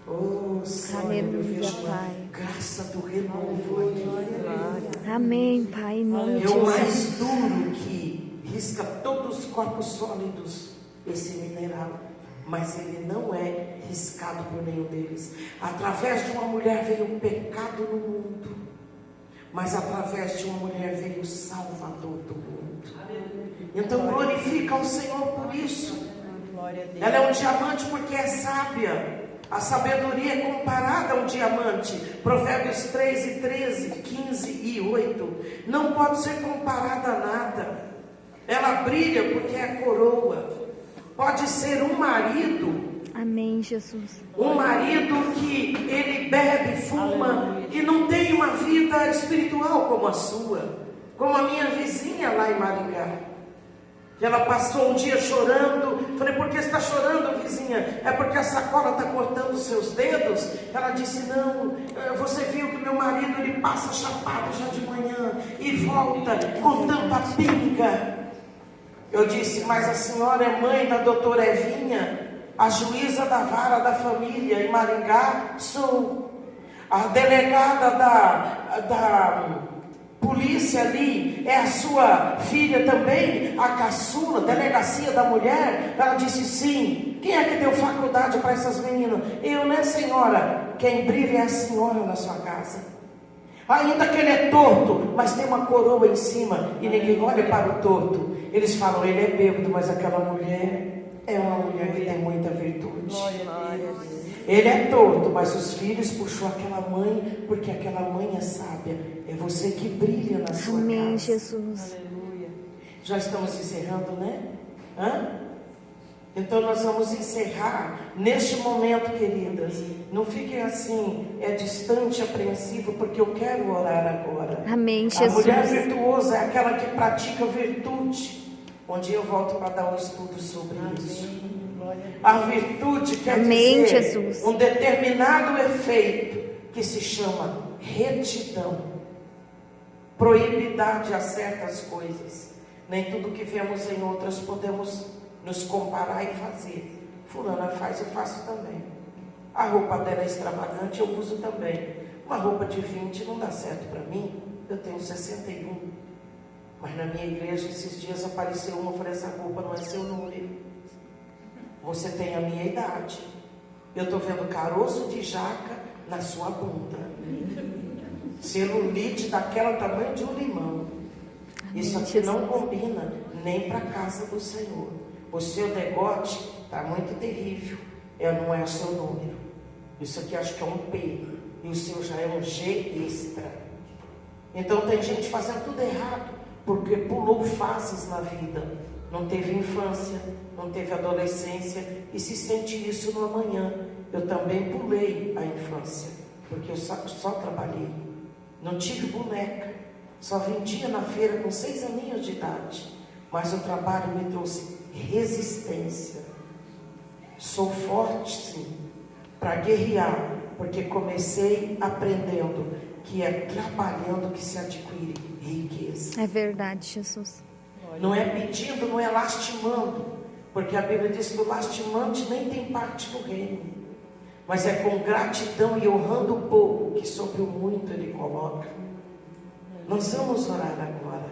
Oh, Senhor, eu vejo a graça do renovo aqui. Amém, Pai, em nome de É o mais Jesus. duro que risca todos os corpos sólidos, esse mineral. Mas ele não é riscado por nenhum deles. Através de uma mulher veio o pecado no mundo. Mas através de uma mulher veio o Salvador do mundo. Então glorifica o Senhor por isso. Ela é um diamante porque é sábia. A sabedoria é comparada a um diamante. Provérbios 3 e 13, 15 e 8. Não pode ser comparada a nada. Ela brilha porque é coroa. Pode ser um marido. Amém, Jesus. Um marido que ele bebe, fuma e não tem uma vida espiritual como a sua. Como a minha vizinha lá em Maringá. Ela passou um dia chorando. Falei, por que você está chorando, vizinha? É porque a sacola está cortando os seus dedos? Ela disse, não, você viu que meu marido ele passa chapado já de manhã e volta com tanta pinga. Eu disse, mas a senhora é mãe da doutora Evinha, a juíza da vara da família em Maringá? Sou. A delegada da polícia ali é a sua filha também, a caçula, delegacia da mulher? Ela disse, sim. Quem é que deu faculdade para essas meninas? Eu, né, senhora? Quem brilha é a senhora na sua casa. Ainda que ele é torto, mas tem uma coroa em cima e ninguém olha para o torto. Eles falam, ele é bêbado, mas aquela mulher é uma mulher que tem muita virtude. Ele é torto, mas os filhos puxou aquela mãe, porque aquela mãe é sábia. É você que brilha na sua Amém, casa. Jesus. Já estamos encerrando, né? Então nós vamos encerrar neste momento, queridas. Não fiquem assim, distante, apreensivo, porque eu quero orar agora. Amém, A mulher Jesus. virtuosa é aquela que pratica virtude. Um dia eu volto para dar um estudo sobre isso. A virtude quer Amém, dizer Jesus. um determinado efeito que se chama retidão, proibidade a certas coisas. Nem tudo que vemos em outras podemos nos comparar e fazer. Fulana faz, eu faço também. A roupa dela é extravagante, eu uso também. Uma roupa de 20 não dá certo para mim, eu tenho 61. Mas na minha igreja esses dias apareceu uma, eu falei, essa roupa não é seu número. Você tem a minha idade. Eu estou vendo caroço de jaca na sua bunda. Celulite daquela tamanho de um limão. Isso aqui não combina nem para a casa do Senhor. O seu degote está muito terrível. Não é o seu número. Isso aqui acho que é um P. E o seu já é um G extra. Então tem gente fazendo tudo errado, porque pulou fases na vida. Não teve infância, não teve adolescência e se sente isso no amanhã. Eu também pulei a infância, porque eu só trabalhei. Não tive boneca, só vendia na feira com 6 aninhos de idade. Mas o trabalho me trouxe resistência. Sou forte, sim, para guerrear, porque comecei aprendendo que é trabalhando que se adquire riqueza. É verdade, Jesus. Não é pedindo, não é lastimando, porque a Bíblia diz que o lastimante nem tem parte no reino, mas é com gratidão e honrando o pouco que sobre o muito Ele coloca. Nós vamos orar agora.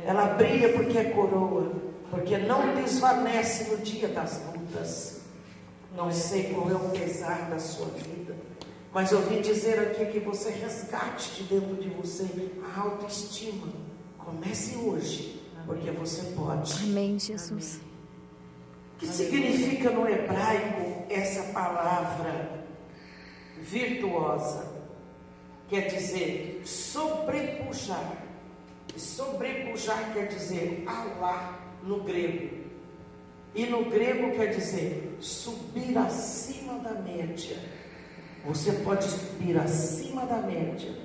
Ela brilha porque é coroa, porque não desvanece no dia das lutas. Não sei qual é o pesar da sua vida, mas eu vim dizer aqui que você resgate de dentro de você a autoestima. Comece hoje, porque você pode. Amém, Jesus. O que significa no hebraico essa palavra virtuosa? Quer dizer sobrepujar. Sobrepujar quer dizer alá no grego. E no grego quer dizer subir acima da média. Você pode subir acima da média.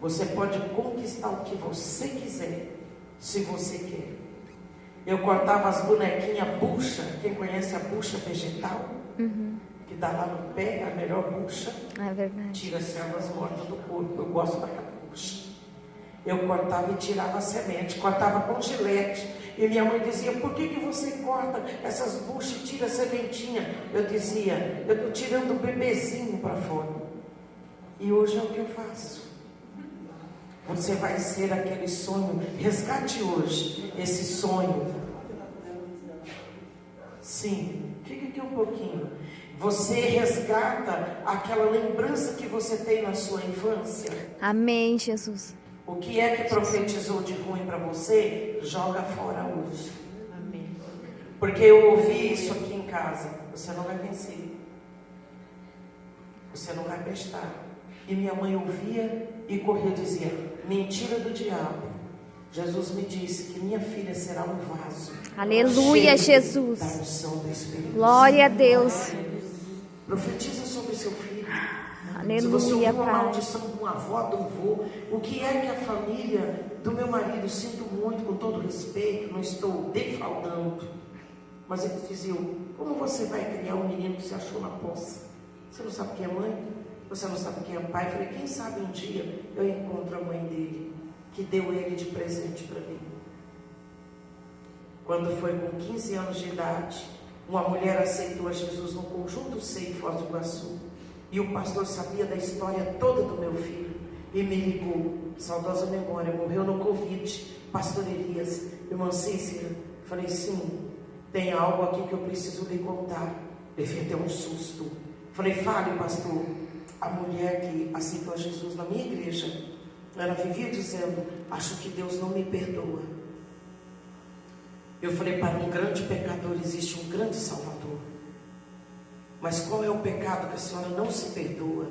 Você pode conquistar o que você quiser, se você quer. Eu cortava as bonequinhas bucha. Quem conhece a bucha vegetal? Que dá lá no pé, a melhor bucha. É verdade. Tira as células mortas do corpo. Eu gosto daquela bucha. Eu cortava e tirava a semente. Cortava com gilete. E minha mãe dizia: por que você corta essas buchas e tira a sementinha? Eu dizia: eu estou tirando o bebezinho para fora. E hoje é o que eu faço. Você vai ser aquele sonho. Resgate hoje esse sonho. Sim, fica aqui um pouquinho. Você resgata aquela lembrança que você tem na sua infância. Amém, Jesus. O que é que profetizou de ruim para você? Joga fora hoje. Amém. Porque eu ouvi isso aqui em casa. Você não vai vencer. Você não vai prestar. E minha mãe ouvia e corria e dizia: mentira do diabo. Jesus me disse que minha filha será um vaso. Aleluia, cheio Jesus. Da unção do Espírito Glória a Santo. Deus. Profetiza sobre seu filho. Se Aleluia, você ouviu uma Pai. maldição de uma avó, de um avô, o que é que a família do meu marido, sinto muito, com todo respeito, não estou defraudando, mas eles diziam: como você vai criar um menino que se achou na poça? Você não sabe quem é mãe? Você não sabe quem é pai? Eu falei: quem sabe um dia eu encontro a mãe dele, que deu ele de presente para mim. Quando foi com 15 anos de idade, uma mulher aceitou a Jesus no Conjunto C em Foz do Iguaçu. E o pastor sabia da história toda do meu filho e me ligou, saudosa memória, morreu no Covid, pastor Elias. Irmã Cícera, falei: sim, tem algo aqui que eu preciso lhe contar. Levei até um susto. Falei: fale, pastor. A mulher que aceitou a Jesus na minha igreja, ela vivia dizendo: acho que Deus não me perdoa. Eu falei: para um grande pecador existe um grande Salvador. Mas qual é o pecado que a senhora não se perdoa?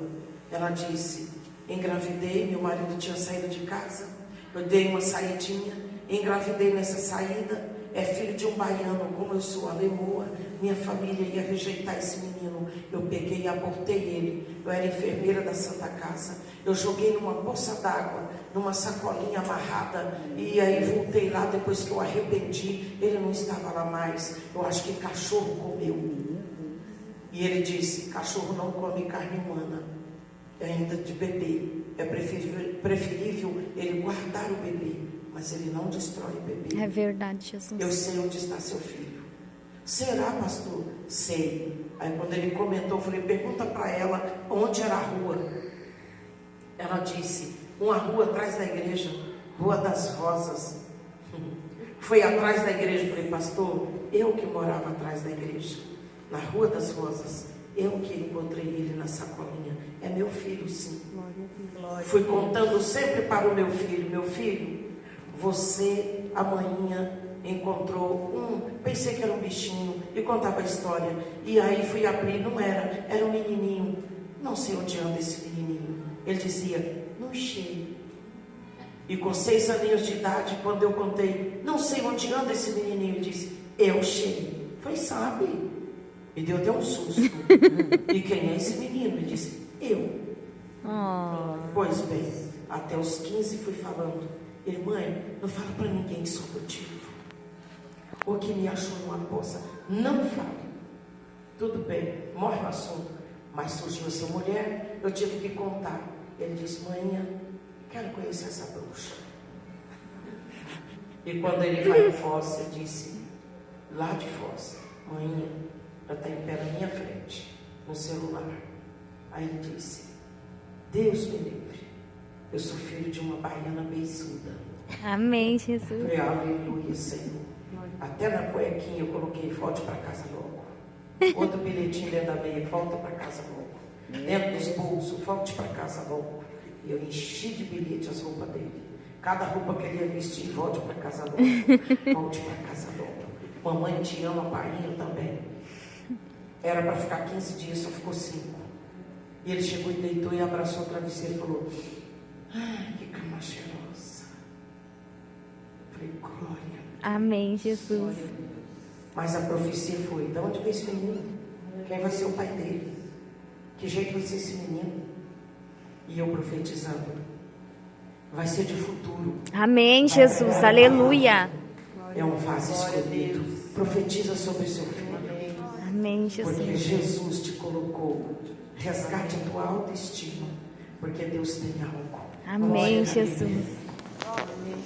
Ela disse: engravidei, meu marido tinha saído de casa, eu dei uma saidinha, engravidei nessa saída, é filho de um baiano, como eu sou alemoa, minha família ia rejeitar esse menino, eu peguei e abortei ele, eu era enfermeira da Santa Casa, eu joguei numa poça d'água, numa sacolinha amarrada, e aí voltei lá depois que eu arrependi, ele não estava lá mais, eu acho que cachorro comeu. E ele disse: cachorro não come carne humana, ainda de bebê. É preferível ele guardar o bebê, mas ele não destrói o bebê. É verdade, Jesus. Eu sei onde está seu filho. Será, pastor? Sei. Aí quando ele comentou, eu falei: pergunta para ela onde era a rua. Ela disse: uma rua atrás da igreja, Rua das Rosas. Foi atrás da igreja. Eu falei: pastor, eu que morava atrás da igreja, na Rua das Rosas, eu que encontrei ele na sacolinha. É meu filho, sim. Fui contando sempre para o meu filho: meu filho, você amanhã encontrou pensei que era um bichinho, e contava a história. E aí fui abrir, não era um menininho. Não sei onde anda esse menininho. Ele dizia: não sei. E com 6 aninhos de idade, quando eu contei: não sei onde anda esse menininho, ele disse: eu sei. Falei: sabe? Me deu até um susto. E quem é esse menino? Ele disse: eu. Pois bem, até os 15 fui falando: irmã, não fala para ninguém que sou motivo, ou que me achou numa poça. Não fale. Tudo bem, morre o assunto. Mas surgiu essa mulher, eu tive que contar. Ele disse: mãe, quero conhecer essa bruxa. E quando ele vai em Foz, eu disse, lá de Foz: mãe, ela está em pé na minha frente, no celular. Aí ele disse: Deus me livre, eu sou filho de uma baiana beiçuda. Amém, Jesus. Eu falei: aleluia, Senhor. Até na cuequinha eu coloquei: volte para casa logo. Outro bilhetinho dentro da meia: volta para casa logo. Dentro dos bolsos: volte para casa logo. E eu enchi de bilhete as roupas dele. Cada roupa que ele ia vestir: volte para casa logo. Volte para casa logo. Mamãe te ama, painho também. Era para ficar 15 dias, só ficou 5. E ele chegou e deitou e abraçou o travesseiro e falou: ai, que cama cheirosa. Falei: glória. Amém, Jesus. Mas a profecia foi: de onde veio esse menino? Quem vai ser o pai dele? Que jeito vai ser esse menino? E eu profetizando: vai ser de futuro. Amém, Jesus. Aleluia. É um vaso escolhido. Profetiza sobre o seu filho. Amém, Porque Jesus. Jesus te colocou. Resgate a tua autoestima. Porque Deus tem algo. Amém, Glória a Deus. Jesus.